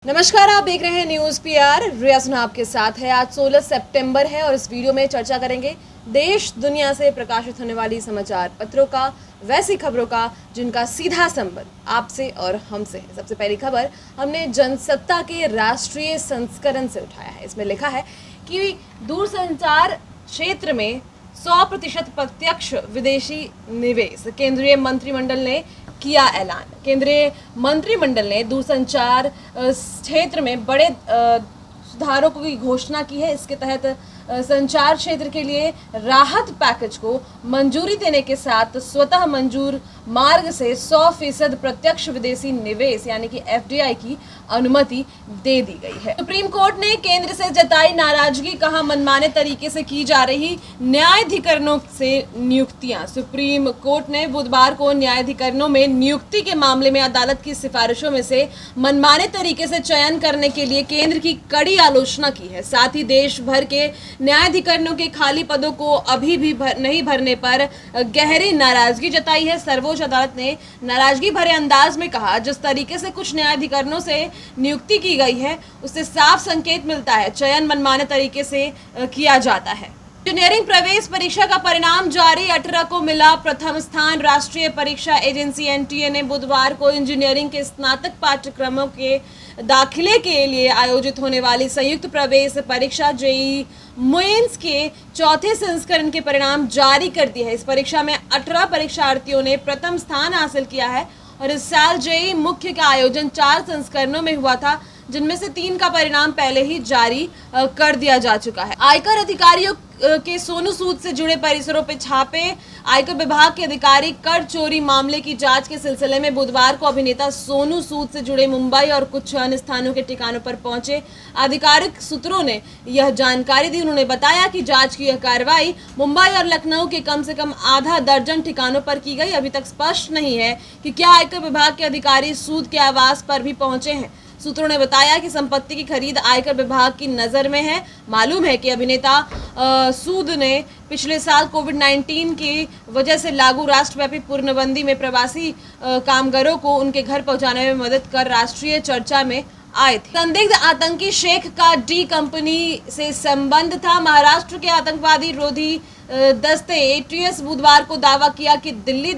नमस्कार, आप देख रहे हैं न्यूज़ पीआर। रिया सिन्हा आपके साथ है। आज 16 सितंबर है और इस वीडियो में चर्चा करेंगे देश दुनिया से प्रकाशित होने वाली समाचार पत्रों का, वैसी खबरों का जिनका सीधा संबंध आपसे और हमसे है। सबसे पहली खबर हमने जनसत्ता के राष्ट्रीय संस्करण से उठाया है। इसमें लिखा है कि दूरसंचार क्षेत्र में 100% प्रत्यक्ष विदेशी निवेश। केंद्रीय मंत्रिमंडल ने किया ऐलान। केंद्रीय मंत्रिमंडल ने दूरसंचार क्षेत्र में बड़े सुधारों की घोषणा की है। इसके तहत संचार क्षेत्र के लिए राहत पैकेज को मंजूरी देने के साथ स्वतः मंजूर मार्ग से 100% प्रत्यक्ष विदेशी निवेश यानी कि एफडीआई की अनुमति दे दी गई है। सुप्रीम कोर्ट ने केंद्र से जताई नाराजगी, कहा मनमाने तरीके से की जा रही न्यायाधिकरणों से नियुक्तियां। सुप्रीम कोर्ट ने बुधवार को न्यायाधिकरणों में नियुक्ति के मामले में अदालत की सिफारिशों में से मनमाने तरीके से चयन करने के लिए केंद्र की कड़ी आलोचना की है। साथ ही देश भर के न्यायाधिकरणों के खाली पदों को अभी भी नहीं भरने पर गहरी नाराजगी जताई है। सर्वोच्च अदालत ने नाराजगी भरे अंदाज में कहा, जिस तरीके से कुछ न्यायाधिकरणों से नियुक्ति की गई है उससे साफ संकेत मिलता है चयन मनमाने तरीके से किया जाता है। इंजीनियरिंग प्रवेश परीक्षा का परिणाम जारी, 18 को मिला प्रथम स्थान। राष्ट्रीय परीक्षा एजेंसी एनटीए ने बुधवार को इंजीनियरिंग के स्नातक पाठ्यक्रमों के दाखिले के लिए आयोजित होने वाली संयुक्त प्रवेश परीक्षा जेईई मेंस के चौथे संस्करण के परिणाम जारी कर दिए हैं। इस परीक्षा में 18 परीक्षार्थियों ने प्रथम स्थान हासिल किया है और इस साल जेईई मुख्य का आयोजन 4 संस्करणों में हुआ था, जिनमें से 3 का परिणाम पहले ही जारी कर दिया जा चुका है। आयकर अधिकारियों के सोनू सूद से जुड़े परिसरों पर छापे। आयकर विभाग के अधिकारी कर चोरी मामले की जांच के सिलसिले में बुधवार को अभिनेता सोनू सूद से जुड़े मुंबई और कुछ अन्य स्थानों के ठिकानों पर पहुंचे। आधिकारिक सूत्रों ने यह जानकारी दी। उन्होंने बताया कि जांच की यह कार्रवाई मुंबई और लखनऊ के कम से कम आधा दर्जन ठिकानों पर की गई। अभी तक स्पष्ट नहीं है कि क्या आयकर विभाग के अधिकारी सूद के आवास पर भी पहुंचे हैं। सूत्रों ने बताया कि संपत्ति की खरीद आयकर विभाग की नजर में है। मालूम है कि अभिनेता सूद ने पिछले साल कोविड-19 की वजह से लागू राष्ट्रव्यापी पूर्णबंदी में प्रवासी कामगारों को उनके घर पहुंचाने में मदद कर राष्ट्रीय चर्चा में आए थे। संदिग्ध आतंकी शेख का डी कंपनी से संबंध था। महाराष्ट्र के आतंकवादी रोधी दस्ते एटीएस बुधवार को दावा किया कि दिल्ली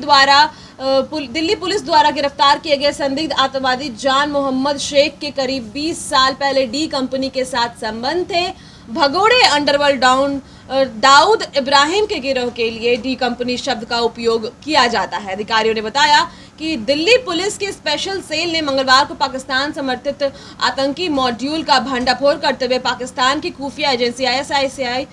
पुलिस द्वारा गिरफ्तार किए गए संदिग्ध आतंकवादी जान मोहम्मद शेख के करीब 20 साल पहले डी कंपनी के साथ संबंध थे। भगोड़े अंडरवर्ल्ड डाउन दाऊद इब्राहिम के गिरोह के लिए डी कंपनी शब्द का उपयोग किया जाता है। अधिकारियों ने बताया कि दिल्ली पुलिस के स्पेशल सेल ने मंगलवार को पाकिस्तान समर्थित आतंकी मॉड्यूल का भंडाफोड़ करते हुए पाकिस्तान की खुफिया एजेंसी आईएसआई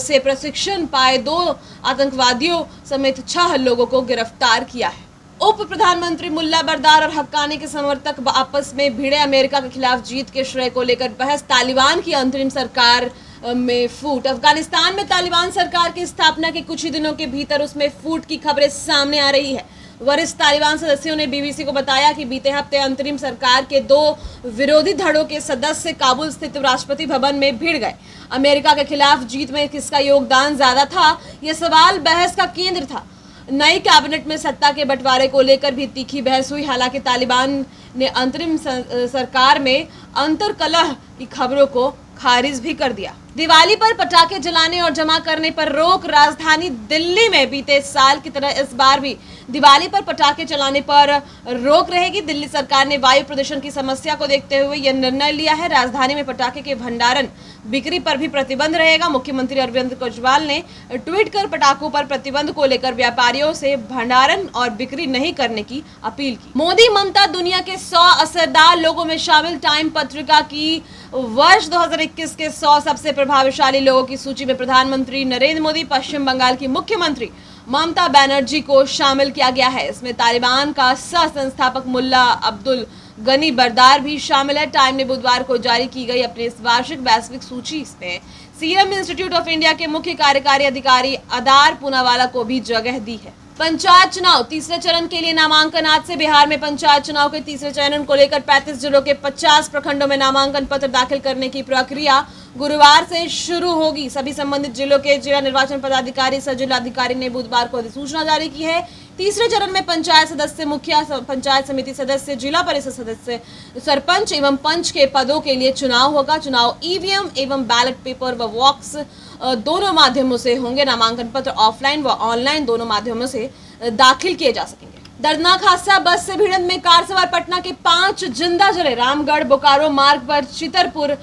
से प्रशिक्षण पाए 2 आतंकवादियों समेत 6 लोगों को गिरफ्तार किया है। उप प्रधानमंत्री मुल्ला बरदार और हक्कानी के समर्थक आपस में भिड़े। अमेरिका के खिलाफ जीत के श्रेय को लेकर बहस। तालिबान की अंतरिम सरकार में फूट। अफगानिस्तान में तालिबान सरकार की स्थापना के कुछ ही दिनों के भीतर उसमें फूट की खबरें सामने आ रही है। वरिष्ठ तालिबान सदस्यों ने बीबीसी को बताया कि बीते हफ्ते अंतरिम सरकार के 2 विरोधी धड़ों के सदस्य काबुल स्थित राष्ट्रपति भवन में भिड़ गए। अमेरिका के खिलाफ जीत में किसका योगदान ज्यादा था, यह सवाल बहस का केंद्र था। नई कैबिनेट में सत्ता के बंटवारे को लेकर भी तीखी बहस हुई। हालांकि तालिबान ने अंतरिम सरकार में अंतर्कलह की खबरों को खारिज भी कर दिया। दिवाली पर पटाखे जलाने और जमा करने पर रोक। राजधानी दिल्ली में बीते साल की तरह इस बार भी दिवाली पर पटाखे चलाने पर रोक रहेगी। दिल्ली सरकार ने वायु प्रदूषण की समस्या को देखते हुए यह निर्णय लिया है। राजधानी में पटाखे के भंडारण बिक्री पर भी प्रतिबंध रहेगा। मुख्यमंत्री अरविंद केजरीवाल ने ट्वीट कर पटाखों पर प्रतिबंध को लेकर व्यापारियों से भंडारण और बिक्री नहीं करने की अपील की। मोदी ममता दुनिया के 100 असरदार लोगों में शामिल। टाइम पत्रिका की वर्ष 2021 के 100 सबसे प्रभावशाली लोगों की सूची में प्रधानमंत्री नरेंद्र मोदी, पश्चिम बंगाल की मुख्यमंत्री ममता बनर्जी को शामिल किया गया है। इसमें तालिबान का सह संस्थापक मुल्ला अब्दुल गनी बरदार भी शामिल है। टाइम ने बुधवार को जारी की गई अपनी इस वार्षिक वैश्विक सूची में सीरम इंस्टीट्यूट ऑफ इंडिया के मुख्य कार्यकारी अधिकारी अदार पूनावाला को भी जगह दी है। पंचायत चुनाव तीसरे चरण के लिए नामांकन आज से। बिहार में पंचायत चुनाव के तीसरे चरण को लेकर 35 जिलों के 50 प्रखंडों में नामांकन पत्र दाखिल करने की प्रक्रिया गुरुवार से शुरू होगी। सभी संबंधित जिलों के जिला निर्वाचन पदाधिकारी सह जिलाधिकारी ने बुधवार को अधिसूचना जारी की है तीसरे चरण में पंचायत सदस्य, मुखिया पंचायत समिति सदस्य, जिला परिषद सदस्य, सरपंच एवं पंच के पदों के लिए चुनाव होगा। चुनाव ईवीएम एवं बैलेट पेपर व वॉक्स दोनों माध्यमों से होंगे। नामांकन पत्र ऑफलाइन व ऑनलाइन दोनों माध्यमों से दाखिल किए जा सकेंगे। दर्दनाक हादसा, बस से भिड़ंत में कार सवार पटना के 5 जिंदा जले। रामगढ़ बोकारो मार्ग पर चितरपुर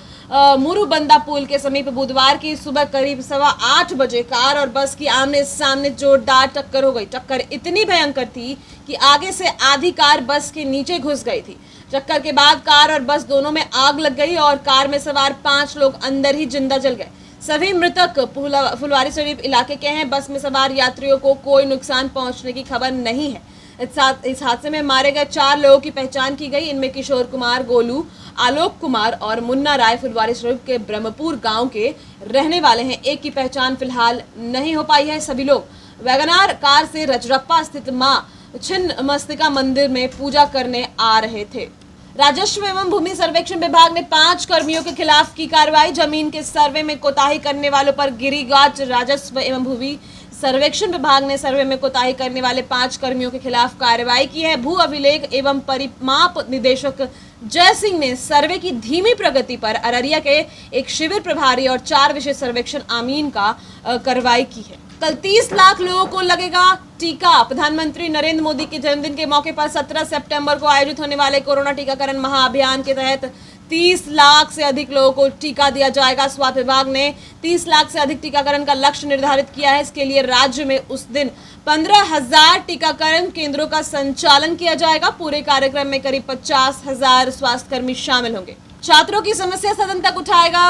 मुरुबंदा पुल के समीप बुधवार की सुबह करीब 8:15 बजे कार और बस की आमने सामने जोरदार टक्कर हो गई। टक्कर इतनी भयंकर थी कि आगे से आधी कार बस के नीचे घुस गई थी। टक्कर के बाद कार और बस दोनों में आग लग गई और कार में सवार 5 लोग अंदर ही जिंदा जल गए। सभी मृतक फुलवारी शरीफ इलाके के हैं। बस में सवार यात्रियों को कोई नुकसान पहुंचने की खबर नहीं है। इस हादसे में मारे गए 4 लोगों की पहचान की गई। इनमें किशोर कुमार, गोलू, आलोक कुमार और मुन्ना राय फुलवारी शरीफ के ब्रह्मपुर गांव के रहने वाले हैं। एक की पहचान फिलहाल नहीं हो पाई है। सभी लोग वैगनार कार से रजरप्पा स्थित मां छिन्नमस्तिका मंदिर में पूजा करने आ रहे थे। राजस्व एवं भूमि सर्वेक्षण विभाग ने 5 कर्मियों के खिलाफ की कार्रवाई। जमीन के सर्वे में कोताही करने वालों पर गिरिगाज राजस्व एवं भूमि सर्वेक्षण विभाग ने सर्वे में कोताही करने वाले 5 कर्मियों के खिलाफ कार्रवाई की है। भू अभिलेख एवं परिमाप निदेशक जय सिंह ने सर्वे की धीमी प्रगति पर अररिया के एक शिविर प्रभारी और 4 विशेष सर्वेक्षण अमीन का कार्रवाई की है। कल 30 लाख लोगों को लगेगा टीका। प्रधानमंत्री नरेंद्र मोदी के जन्मदिन के मौके पर 17 सितंबर को आयोजित होने वाले कोरोना टीकाकरण महाअभियान के तहत 30 लाख से अधिक लोगों को टीका दिया जाएगा। स्वास्थ्य विभाग ने 30 लाख से अधिक टीकाकरण का लक्ष्य निर्धारित किया है। इसके लिए राज्य में उस दिन 15,000 टीकाकरण केंद्रों का संचालन किया जाएगा। पूरे कार्यक्रम में करीब 50,000 स्वास्थ्यकर्मी शामिल होंगे। छात्रों की समस्या सदन तक उठाएगा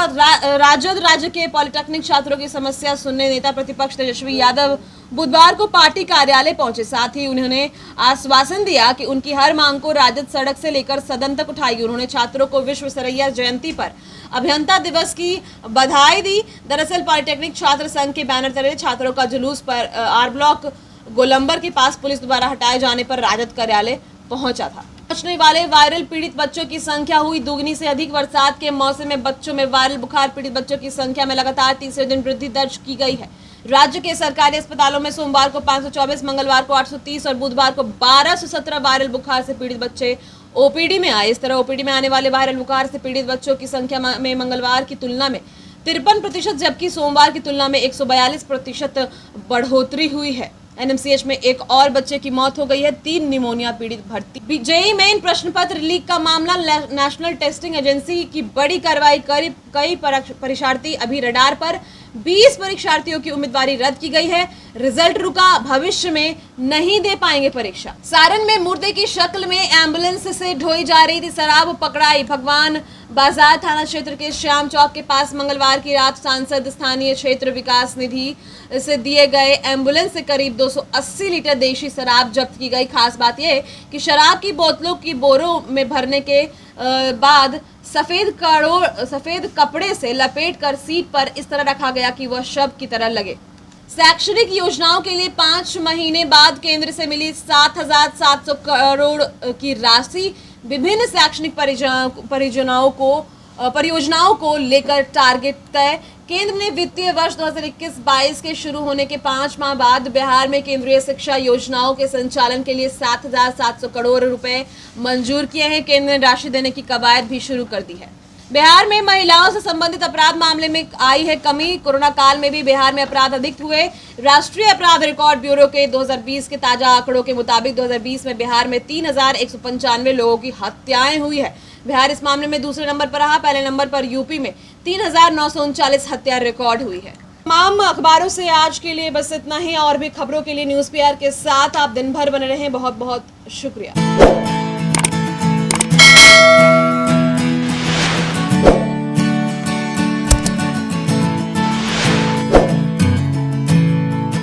राजद। राज्य के पॉलिटेक्निक छात्रों की समस्या सुनने नेता प्रतिपक्ष तेजस्वी यादव बुधवार को पार्टी कार्यालय पहुंचे। साथ ही उन्होंने आश्वासन दिया कि उनकी हर मांग को राजद सड़क से लेकर सदन तक उठाएगी। उन्होंने छात्रों को विश्व सरैया जयंती पर अभियंता दिवस की बधाई दी। दरअसल पॉलिटेक्निक छात्र संघ के बैनर तले छात्रों का जुलूस पर आर ब्लॉक गोलंबर के पास पुलिस द्वारा हटाए जाने पर राजद कार्यालय पहुंचा था। बचने वाले वायरल पीड़ित बच्चों की संख्या हुई दुगनी से अधिक। बरसात के मौसम में बच्चों में वायरल बुखार पीड़ित बच्चों की संख्या में लगातार तीसरे दिन वृद्धि दर्ज की गई है। राज्य के सरकारी अस्पतालों में सोमवार को 524, मंगलवार को 830 और बुधवार को 1217 वायरल बुखार से पीड़ित बच्चे ओपीडी में आए। इस तरह ओपीडी में आने वाले वायरल बुखार से पीड़ित बच्चों की संख्या में मंगलवार की तुलना में 53%, जबकि सोमवार की तुलना में 142% बढ़ोतरी हुई है। एनएमसीएच में एक और बच्चे की मौत हो गई है। 3 निमोनिया पीड़ित भर्ती। जेईई मेन प्रश्न पत्र लीक का मामला, नेशनल टेस्टिंग एजेंसी की बड़ी कार्रवाई। कई परीक्षार्थी अभी रडार पर। 20 परीक्षार्थियों की उम्मीदवारी रद्द की गई है। रिजल्ट रुका, भविष्य में नहीं दे पाएंगे परीक्षा। सारण में मुर्दे की शक्ल में एम्बुलेंस से ढोई जा रही थी शराब पकड़ाई। भगवान बाजार थाना क्षेत्र के श्याम चौक के पास मंगलवार की रात सांसद स्थानीय क्षेत्र विकास निधि से दिए गए एम्बुलेंस से करीब 280 लीटर देशी शराब जब्त की गई। खास बात यह कि शराब की बोतलों की बोरों में भरने के बाद सफेद कपड़े से लपेटकर सीट पर इस तरह रखा गया कि वह शव की तरह लगे। शैक्षणिक योजनाओं के लिए 5 महीने बाद केंद्र से मिली 7,700 करोड़ की राशि। विभिन्न शैक्षणिक परियोजनाओं को लेकर टारगेट तय। केंद्र ने वित्तीय वर्ष 2021-22 के शुरू होने के 5 माह बाद बिहार में केंद्रीय शिक्षा योजनाओं के संचालन के लिए 7,700 करोड़ रुपए मंजूर किए हैं। केंद्र ने राशि देने की कवायद भी शुरू कर दी है। बिहार में महिलाओं से संबंधित अपराध मामले में आई है कमी। कोरोना काल में भी बिहार में अपराध अधिक हुए। राष्ट्रीय अपराध रिकॉर्ड ब्यूरो के 2020 के ताजा आंकड़ों के मुताबिक 2020 में बिहार में 3,195 लोगों की हत्याएं हुई है। बिहार इस मामले में दूसरे नंबर पर रहा। पहले नंबर पर यूपी में 3,939 हत्या रिकॉर्ड हुई है। तमाम अखबारों से आज के लिए बस इतना ही। और भी खबरों के लिए न्यूज़ पीआर के साथ आप दिन भर बने रहें। बहुत बहुत शुक्रिया।